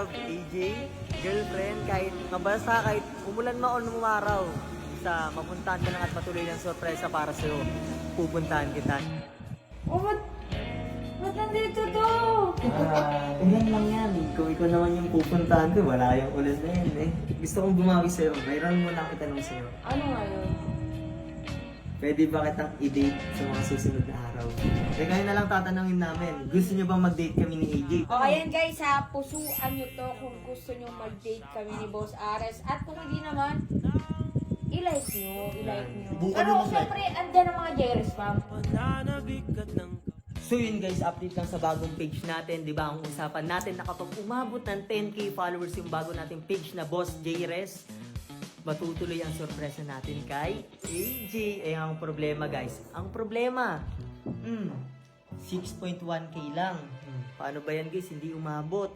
AJ, girlfriend, kahit mabasa, kahit umulan man o umaraw, sa mapuntahan ka lang at patuloy ng sorpresa para sa'yo, pupuntahan kita. Oh, ba't nandito to? Ganyan lang yan. Kung ikaw naman yung pupuntahan ko, wala yung ulan na yan eh. Gusto kong bumawi sa'yo. Mayroon muna akong itanong sa'yo. Ano nga yun? Pwede ba kitang i-date sa mga susunod na araw? Kaya ngayon na lang tatanungin namin, gusto niyo bang mag-date kami ni AJ? O, ayan guys ha, pusuan nyo to kung gusto nyo mag-date kami ni Boss Ares. At kung hindi naman, i-like nyo. Subukan Pero nyo mag-like. syempre, andyan ang mga Jerez fam. So yun guys, update lang sa bagong page natin, di ba? Ang usapan natin na kapag umabot ng 10k followers yung bago nating page na Boss J-Res, matutuloy ang sorpresa natin kay AJ. Eh ang problema guys, ang problema, 6.1k lang. Paano ba yan guys? Hindi umabot.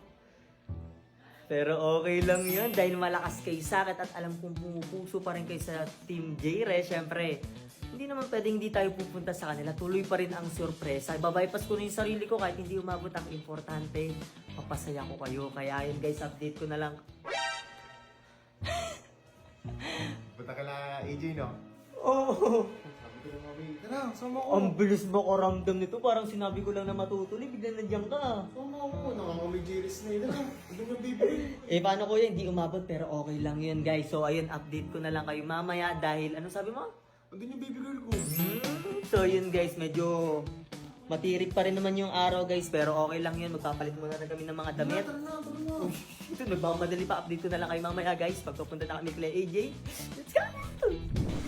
Pero okay lang yun dahil malakas kay Sakit at alam kong pumupuso pa rin kayo sa Team J-Res. Syempre, hindi naman pwedeng hindi tayo pupunta sa kanila. Tuloy pa rin ang sorpresa. Babypass ko na yung sarili ko kahit hindi umabot. Ang importante, papasaya ko kayo. Kaya yun guys, update ko na lang. Punta ka na AJ, no? Oh, Sabi ko lang, mami, tara, sama ko. ang bilis mo karamdam nito. Parang sinabi ko lang na matutuloy. Biglang nandiyan ka. Sama ko, nakangami Jiris na yun. Tara, hindi mo bibili. Eh, paano ko yan? Hindi umabot pero okay lang yun guys. So, ayun, update ko na lang kayo mamaya dahil, ano sabi mo? Andun yung baby girl ko. So yun guys, medyo matirik pa rin naman yung araw guys, pero okay lang yun. Magpapalit muna na kami ng mga damit. Tara na, tara na. Ito, nagmamadali pa. Update ko na lang kayo mamaya guys. Pagpapunta na kami kay AJ. Let's go!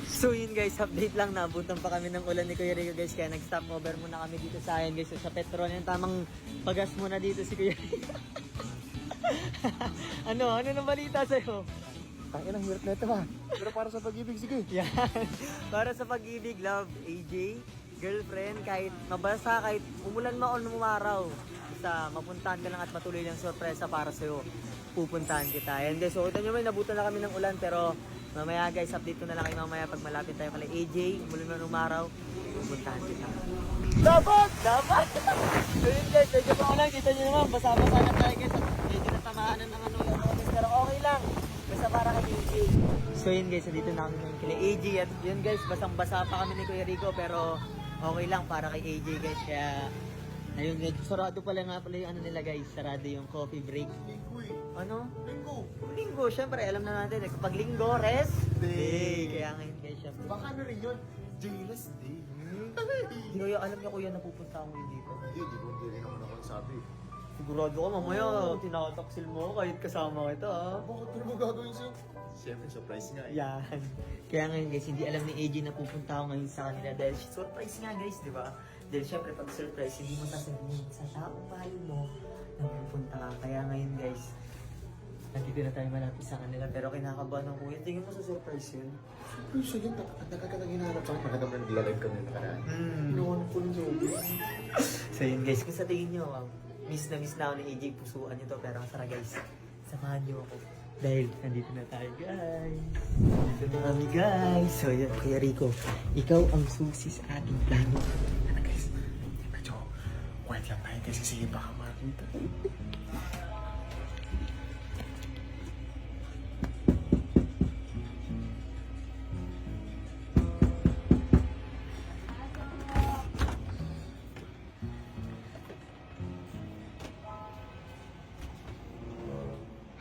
So yun guys, update lang. Nabutan pa kami ng ulan ni Kuya Rico guys. Kaya nag-stop over muna kami dito sa akin guys. So, sa Petron yung tamang pagas muna dito si Kuya Rico. Ano nang balita sa'yo? Tangin ang hirap na ito ba? Pero para sa pag-ibig, sige. Yan. Para sa pag-ibig, love, AJ, girlfriend, kahit mabasa, kahit umulan man o umaraw, basta mapuntahan ka lang at matuloy ng sorpresa para sa'yo, pupuntahan kita. And then, so, ito nyo may nabutan na kami ng ulan, pero mamaya guys, update ko na lang kayo mamaya pag malapit tayo kay AJ, umulan man umaraw, pupuntahan kita. Dapat! Dapat! So yun guys, medyo pa lang, kita nyo naman, basa-basa na tayo guys, medyo natamaan na ng ano, pero okay lang. Basta para kay AJ. So yun guys, dito na kami ngayon kay AJ. At yun guys, basang-basa pa kami ni Kuya Rico. Pero okay lang para kay AJ guys. Kaya, ayun guys, sarado pala nga pala yung ano nila guys. Sarado yung coffee break. Linggo eh. Ano? Linggo. Linggo, syempre alam na natin. Kapag linggo, rest day. Kaya ngayon guys, syempre. Baka ano rin yun? Jailess Day. Hindi ko alam niya kuya napupunta ako yun dito. Hindi rin naman ako nagsabi. Sigurado ka mamaya, tinataksil mo kahit kasama kita ah. Bakit pero mo gagawin sa'yo? Siyempre, surprise nga eh. Yan. Kaya ngayon guys, hindi alam ni AJ na pupunta ako ngayon sa kanila dahil surprise nga guys, di ba? Dahil syempre pag surprise, hindi mo sasabihin sa taong mahal mo na pupunta ka. Kaya ngayon guys, nandito na tayo malapit sa kanila pero kinakabahan ng kuya. Tingin mo sa surprise yun? Pero siya yun, nakakatang hinahanap ako. Mahagam na naglalagay kami na nakaraan. Hinahanap ko ng zombie. So yun guys, kung sa tingin nyo, miss na ako ni AJ, pusuan nyo to. Pero tara guys, samahan nyo ako. Dahil nandito na tayo guys. Nandito na kami guys. So yun, Kuya Rico, ikaw ang susi sa ating plano. Ano guys, medyo quiet lang tayo kasi sige baka makita.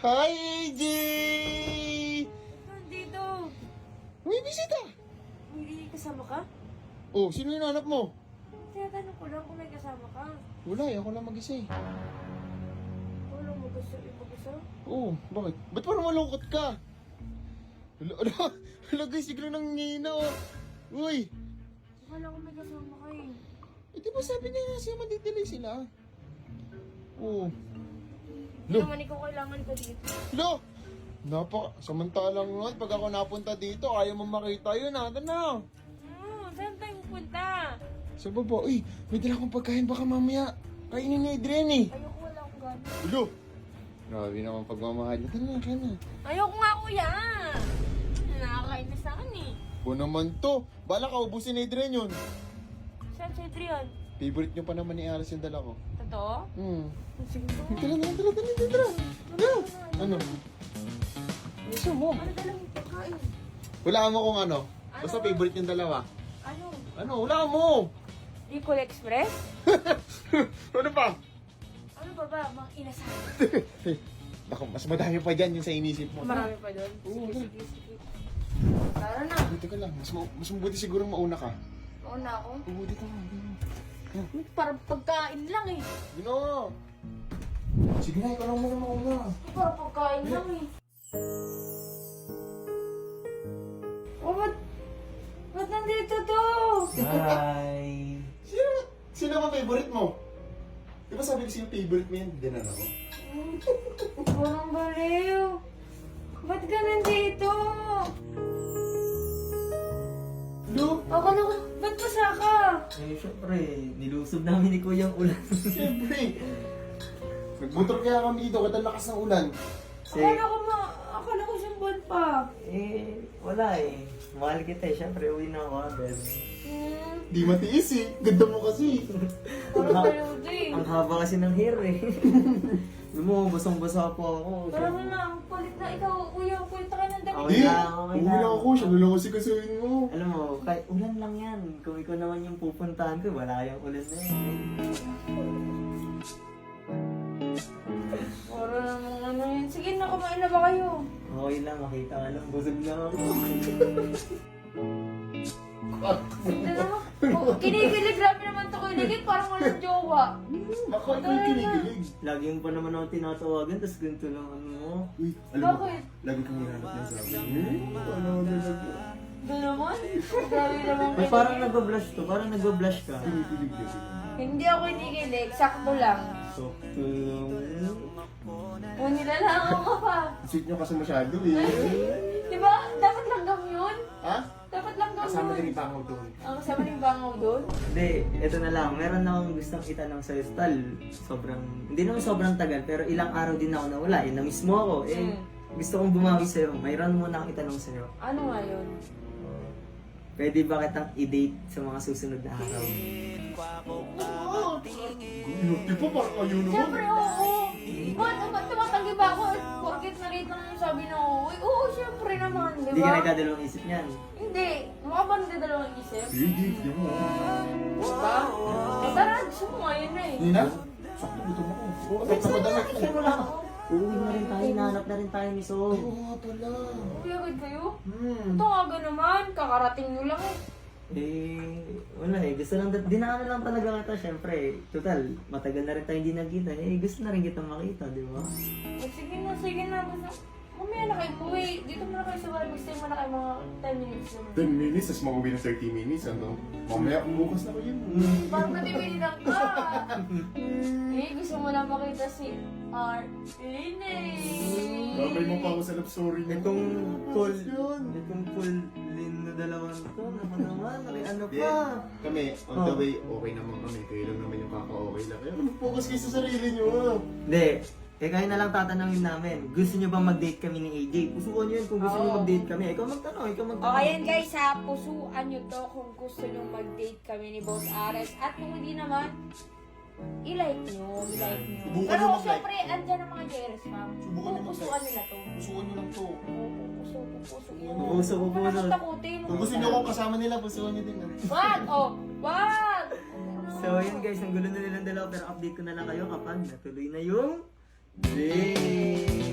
Hi, AJ! Nandito. May bisita! Hindi kasama ka? Oh, sino yung hanap mo? Tinatanong ko lang kung may kasama ka. Wala, ako lang mag-isa eh. Wala mo gusto ipag-isa? Oo, bakit? Ba't parang malungkot ka? Hala guys, sigla nang ngina oh. Uy, Wala ko may kasama ka eh. di ba sabi niya nga siya madidelay sila? Oo. Hindi naman ikaw kailangan ko dito. Lo! Samantalang nga, pag ako napunta dito, ayaw mo makita yun ha. Ano na? Saan tayo pupunta? Sa baba, uy, may dala akong pagkain baka mamaya. Kainin ni Adrian eh. Ayoko, wala akong gano'n. Lo! Grabe naman pagmamahal. Tara na, kaya na. Ayoko nga kuya! Nakakain na sa akin eh. O naman to. Bala ka, ubusin ni Adrian yun. Saan si Adrian? Favorite nyo pa naman ni Aras yung dala ko. to? Sige. Tara. Ano? Gusto mo? Ano dalang pagkain? Hulaan mo kung ano. Basta Ano? favorite yung dalawa. Ano? Ano? Hulaan mo! Bicol Express? Ano pa? Ano ba? Mang inasal? Naku, mas madami pa dyan yung sa inisip mo. Marami pa doon. Oo, Sige. Tara na. Buti ka lang. Mas mabuti siguro mauna ka. Mauna ako. Mabuti ka lang. Parang pagkain lang eh. Gino! Sige na, ikaw lang muna mauna. Parang pagkain lang eh. Oh, ba't nandito to? Hi! Sino ba favorite mo? Di ba sabi ko sa'yo favorite mo yan? Dinan ako. Parang baliw. Ba't ka nandito? Lo? Akala ko, ba't basa ka? Eh, syempre, nilusob namin ni Kuya ang ulan. Siyempre. Nagbutor kaya kami dito, kahit ang lakas ng ulan. Akala ko siyang pa. Wala eh. Mahal kita eh. Syempre, uwi na ako agad. Di matiis eh. Ganda mo kasi. Parang baliw din. Ang haba kasi ng hair eh. Alam mo, basang-basa po ako. Parang na, kulit na ikaw, kuya, kulit ka ng damit. Okay Di, lang, okay uwi lang. lang ako. Siya na lang kasi kasuhin mo. Alam mo, kahit ulan lang yan. Kung ikaw naman yung pupuntahan ko, wala yung ulan na yan. Parang namang ano yun. Sige na, kumain na ba kayo? Okay lang, makita ka lang. Busog na ako. Hindi naman. Kinikilig, grabe naman to kiligid. Parang walang jowa. Ako, ikaw yung kinikilig. Lagi mo pa naman ako tinatawagan, tapos ganito lang ano mo. Uy, alam mo, Bakit? lagi kang hinanap niya sa akin. Ano talaga? Doon naman. Grabe naman Ay, parang nag-blush to. Parang nag-blush ka. Kinikilig niya. Hindi ako kinikilig. Sakto lang. Sakto lang. O nilalangaw ka pa. Sweet niyo kasi masyado eh. Di ba? Dapat langgam yun. Ha? Dapat langgam Kasama yun. din yung pangaw doon. Ang kasama ng bangaw doon. Hindi, eto na lang. Meron akong gustong itanong sa'yo, Tal. Hindi naman sobrang tagal, pero ilang araw din ako nawala. Eh, na-miss mo ako. Gusto kong bumawi sa'yo. Mayroon muna akong itanong sa'yo. Ano nga yun? Pwede ba kitang i-date sa mga susunod na araw? Di ba parang kayo naman? Siyempre, oo. Ba't tumatanggi ba ako? Porkit na-rate lang yung sabi na oo. Oo, siyempre naman, di Hindi ka ba? nagdadalawang isip niyan. Hindi. Mukha ba nagdadalawang isip? Sige, di mo. Diba? Eh, tara, gusto mo ngayon na eh. Hindi na? Sakto, gutom ako. Oo, kahit Saan napadala. na? Saan na? Uuwi na rin tayo, nahanap na rin tayo ni So. Oo nga pala. Uy, agad kayo? Hmm. Ito aga naman, kakarating nyo lang eh. Wala eh. Gusto lang, dinaanan lang talaga kita, syempre. Total, matagal na rin tayo hindi nagkita. Gusto na rin kita makita, di ba? Sige na, sige na. Mamaya na kayo uwi. Dito muna kayo sa bahay. Stay muna kayo mga 10 minutes naman. 10 minutes, tapos mag-uwi na 30 minutes, ano? Mamaya, bukas na kayo. Parang natibili lang ka. Gusto mo lang makita si Arlene. Babay mo pa ako sa love story niya. Itong call, Yun. itong call din na dalawang to, naman, ano Di, pa? kami, on the way, okay naman kami. Kayo lang naman yung kaka-okay lang. Kaya mag-focus kayo sa sarili nyo. Hindi, kayo na lang tatanungin namin. Gusto nyo bang mag-date kami ni AJ? Pusuan nyo yun kung gusto nyo Oo. mag-date kami. Ikaw magtanong, O, ayan guys ha, pusuan nyo to kung gusto nyo mag-date kami ni Boss Ares. At kung hindi naman, i-like nyo. Subukan Pero nyo mag-like. syempre, andyan ang mga JRS ma'am. Subukan nyo Pupusuan mag-like. nila to. Pusuan nyo lang to. Pupuso. Pupuso. Huwag ka naman takutin. Kung gusto nyo akong kasama nila, pusuan nyo din. Wag! Oh! Wag! So yun guys, ang gulo na nilang dalawa pero update ko na lang kayo kapag natuloy na yung date.